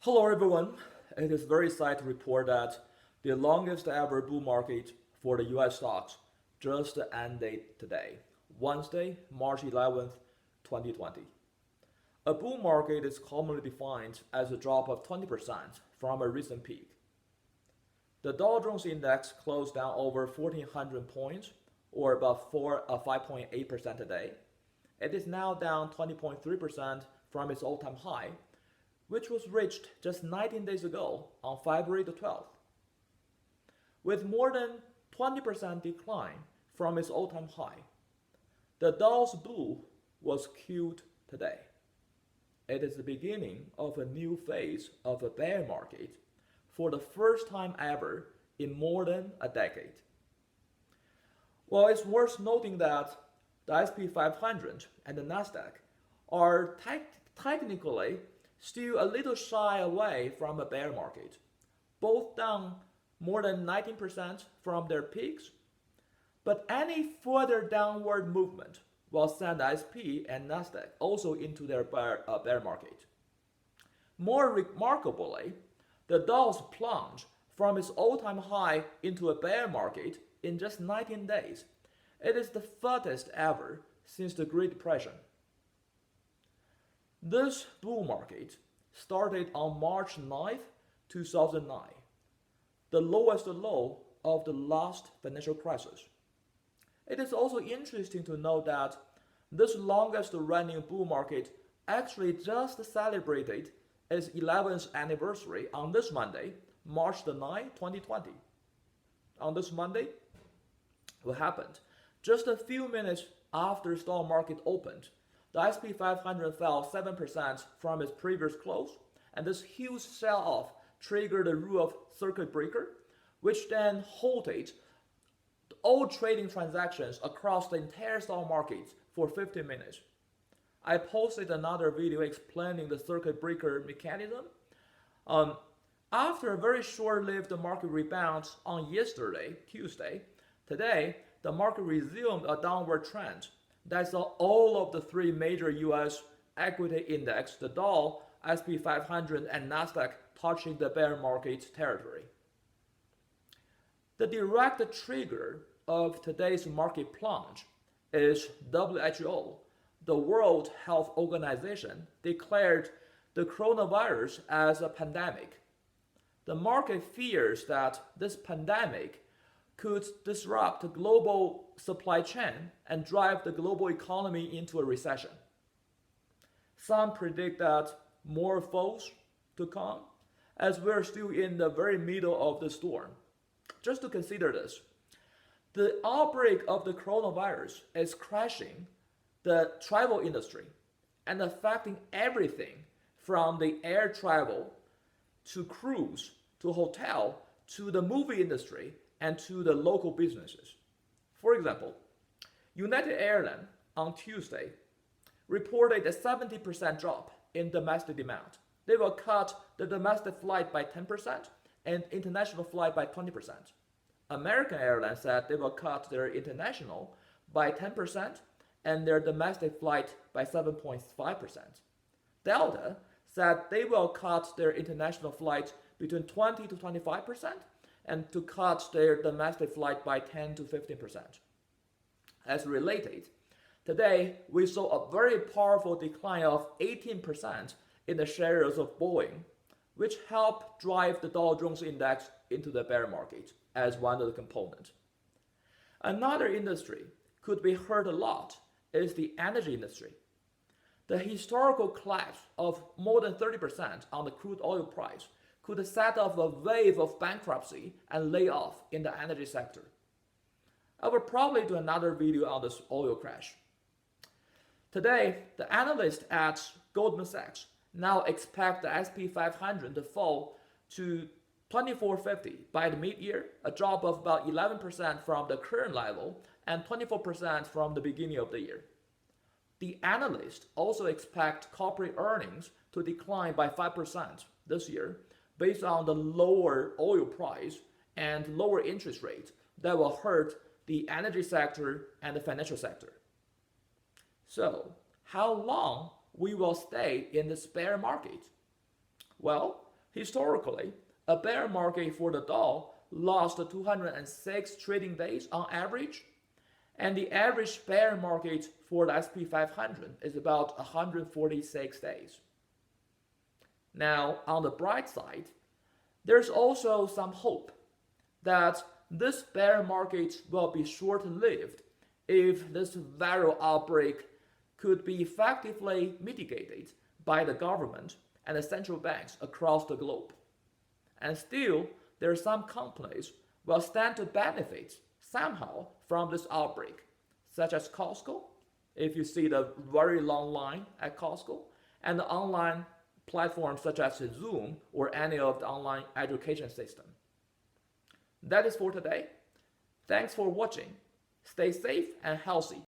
Hello everyone. It is very sad to report that the longest ever bull market for the US stocks just ended today, Wednesday, March 11th, 2020. A bull market is commonly defined as a drop of 20% from a recent peak. The Dow Jones Index closed down over 1,400 points, or about 5.8% today. It is now down 20.3% from its all-time high, which was reached just 19 days ago on February the 12th. With more than 20% decline from its all-time high, the Dow's bull was killed today. It is the beginning of a new phase of a bear market for the first time ever in more than a decade. Well, it's worth noting that the SP 500 and the Nasdaq are technically still a little shy away from a bear market, both down more than 19% from their peaks, but any further downward movement will send SP and Nasdaq also into their bear market. More remarkably, the Dow's plunge from its all-time high into a bear market in just 19 days. It is the fastest ever since the Great Depression. This bull market started on March 9th, 2009, the lowest low of the last financial crisis. It is also interesting to note that this longest running bull market actually just celebrated its 11th anniversary on this Monday, March 9th, 2020. On this Monday, what happened? Just a few minutes after the stock market opened, the SP 500 fell 7% from its previous close, and this huge sell-off triggered the rule of circuit breaker, which then halted all trading transactions across the entire stock market for 15 minutes. I posted another video explaining the circuit breaker mechanism. After a very short-lived market rebound on yesterday, Tuesday, today the market resumed a downward trend that saw all of the three major US equity index, the Dow, SP 500, and Nasdaq, touching the bear market territory. The direct trigger of today's market plunge is WHO, the World Health Organization, declared the coronavirus as a pandemic. The market fears that this pandemic could disrupt the global supply chain and drive the global economy into a recession. Some predict that more falls to come, as we're still in the very middle of the storm. Just to consider this, the outbreak of the coronavirus is crashing the travel industry and affecting everything from the air travel to cruise to hotel to the movie industry and to the local businesses. For example, United Airlines on Tuesday reported a 70% drop in domestic demand. They will cut the domestic flight by 10% and international flight by 20%. American Airlines said they will cut their international by 10% and their domestic flight by 7.5%. Delta said they will cut their international flight between 20 to 25% and to cut their domestic flight by 10 to 15%. As related, today we saw a very powerful decline of 18% in the shares of Boeing, which helped drive the Dow Jones Index into the bear market as one of the components. Another industry could be hurt a lot is the energy industry. The historical collapse of more than 30% on the crude oil price could set off a wave of bankruptcy and layoff in the energy sector. I will probably do another video on this oil crash. Today, the analysts at Goldman Sachs now expect the SP 500 to fall to 2450 by the mid-year, a drop of about 11% from the current level and 24% from the beginning of the year. The analysts also expect corporate earnings to decline by 5% this year based on the lower oil price and lower interest rates that will hurt the energy sector and the financial sector. So, how long we will stay in this bear market? Well, Historically, a bear market for the Dow lost 206 trading days on average, and the average bear market for the SP 500 is about 146 days. Now, on the bright side, there's also some hope that this bear market will be short-lived if this viral outbreak could be effectively mitigated by the government and the central banks across the globe. And still, there are some companies will stand to benefit somehow from this outbreak, such as Costco, if you see the very long line at Costco, and the online platforms such as Zoom or any of the online education system. That is for today. Thanks for watching. Stay safe and healthy.